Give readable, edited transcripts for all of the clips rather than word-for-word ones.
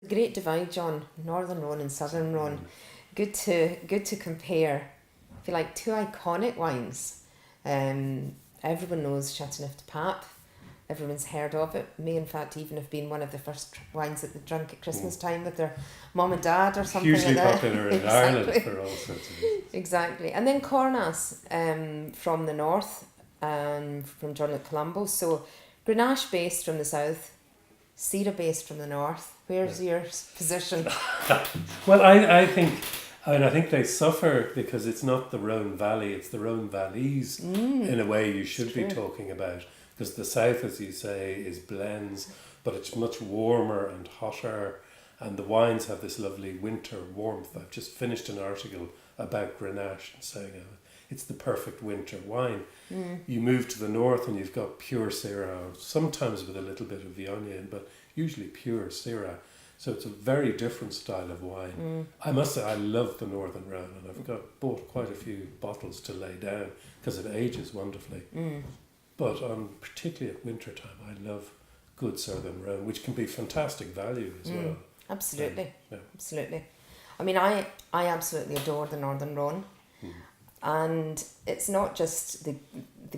Great divide, John. Northern Rhône and Southern Rhône. Good to compare. I feel like two iconic wines. Everyone knows Châteauneuf du Pape. Everyone's heard of it. May, in fact, even have been one of the first wines that they drank at Christmas time with their mum and dad or something Hugely like that. popular in Ireland for all sorts of reasons. Exactly. And then Cornas from the north, from Jean Luc Colombo. So Grenache based from the south, Syrah based from the north. Where's your position? Well, I think they suffer because it's not the Rhône Valley, it's the Rhône Valleys in a way you should be talking about. Because the south, as you say, is blends, but it's much warmer and hotter, and the wines have this lovely winter warmth. I've just finished an article about Grenache and saying it's the perfect winter wine. You move to the north and you've got pure Syrah, sometimes with a little bit of Viognier, but usually pure Syrah. So it's a very different style of wine. I must say I love the Northern Rhône, and I've bought quite a few bottles to lay down because it ages wonderfully. But particularly at winter time, I love good Southern Rhône, which can be fantastic value as well. Absolutely, absolutely. I mean, I absolutely adore the Northern Rhône, and it's not just the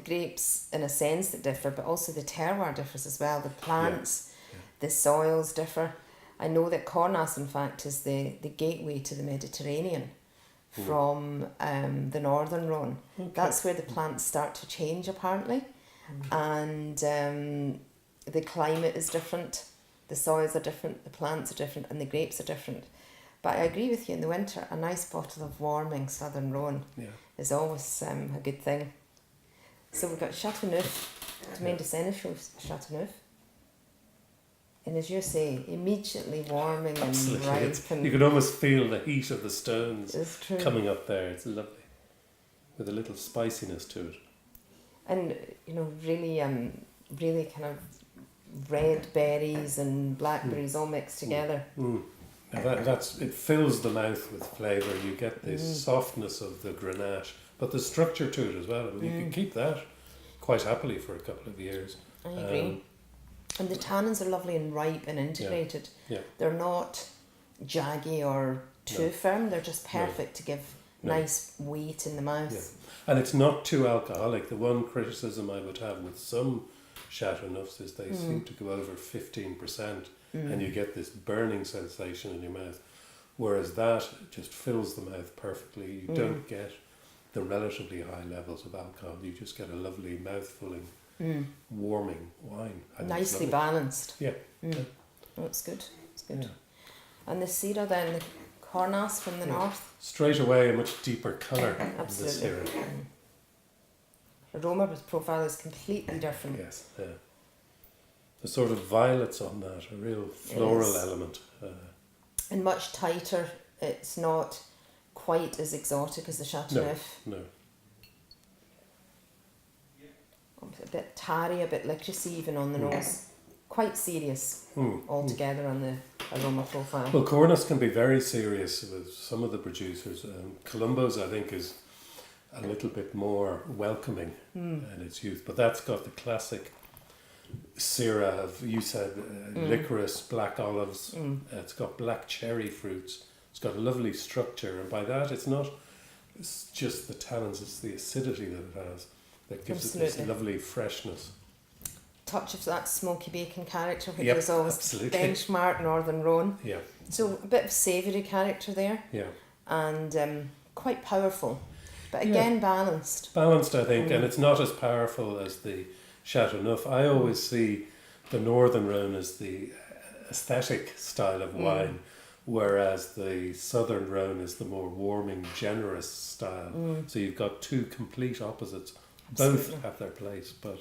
grapes in a sense that differ, but also the terroir differs as well. The plants, the soils differ. I know that Cornas, in fact, is the gateway to the Mediterranean from the Northern Rhône. Okay. That's where the plants start to change, apparently. And the climate is different, the soils are different, the plants are different, and the grapes are different. But I agree with you, in the winter, a nice bottle of warming Southern Rhône is always a good thing. So we've got Châteauneuf, Domaine de Sénéchaux, Châteauneuf. And as you say, immediately warming and ripe. You can almost feel the heat of the stones coming up there. It's lovely, with a little spiciness to it. And really kind of red berries and blackberries all mixed together. It fills the mouth with flavour. You get this softness of the Grenache, but the structure to it as well. I mean, you can keep that quite happily for a couple of years. I agree. And the tannins are lovely and ripe and integrated. Yeah. They're not jaggy or too firm. They're just perfect to give nice weight in the mouth. Yeah. And it's not too alcoholic. The one criticism I would have with some Châteauneufs is they seem to go over 15%, and you get this burning sensation in your mouth, whereas that just fills the mouth perfectly. You don't get the relatively high levels of alcohol. You just get a lovely mouth-filling, warming wine. Nicely balanced. Yeah. That's good. It's good. Yeah. And the Syrah then, the Cornas from the north. Straight away, a much deeper colour. Absolutely. In this aroma profile is completely different. Yes, yeah. The sort of violets on that, a real floral element. And much tighter. It's not quite as exotic as the Châteauneuf. No. A bit tarry, a bit licoricey even on the nose. Quite serious altogether on the aroma profile. Well, Cornas can be very serious with some of the producers. Colombo's, I think, is a little bit more welcoming in its youth, but that's got the classic Syrah of, you said, licorice, black olives. It's got black cherry fruits. It's got a lovely structure, and by that it's just the tannins, it's the acidity that it has that gives it this lovely freshness. Touch of that smoky bacon character, which is always benchmark Northern Rhône. Yeah. So a bit of savoury character there. Yeah. And quite powerful, but again balanced. Balanced, I think, and it's not as powerful as the Châteauneuf. I always see the Northern Rhône as the aesthetic style of wine, whereas the Southern Rhône is the more warming, generous style. So you've got two complete opposites. Both have their place, but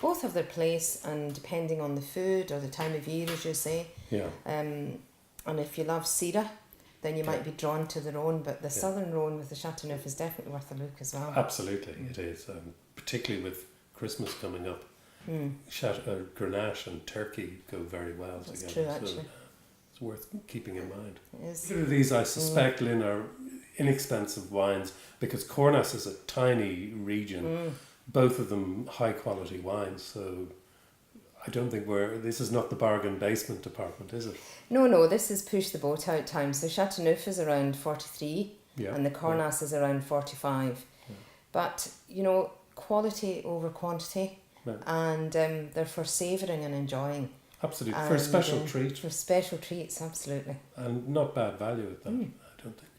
both have their place, and depending on the food or the time of year, as you say. Yeah. And if you love Syrah, then you might be drawn to the Rhône, but the Southern Rhône with the Châteauneuf is definitely worth a look as well. Absolutely, it is, particularly with Christmas coming up. Grenache and turkey go very well together. That's true, actually. So, it's worth keeping in mind. It is. These, I suspect, Lynne, are inexpensive wines because Cornas is a tiny region. Both of them high quality wines, so I don't think this is not the bargain basement department, is it? No, this is push the boat out time. So Châteauneuf is around 43 and the Cornas is around 45. Yeah. But, quality over quantity and they're for savouring and enjoying. Absolutely, for a special treat. For special treats, absolutely. And not bad value at that, I don't think.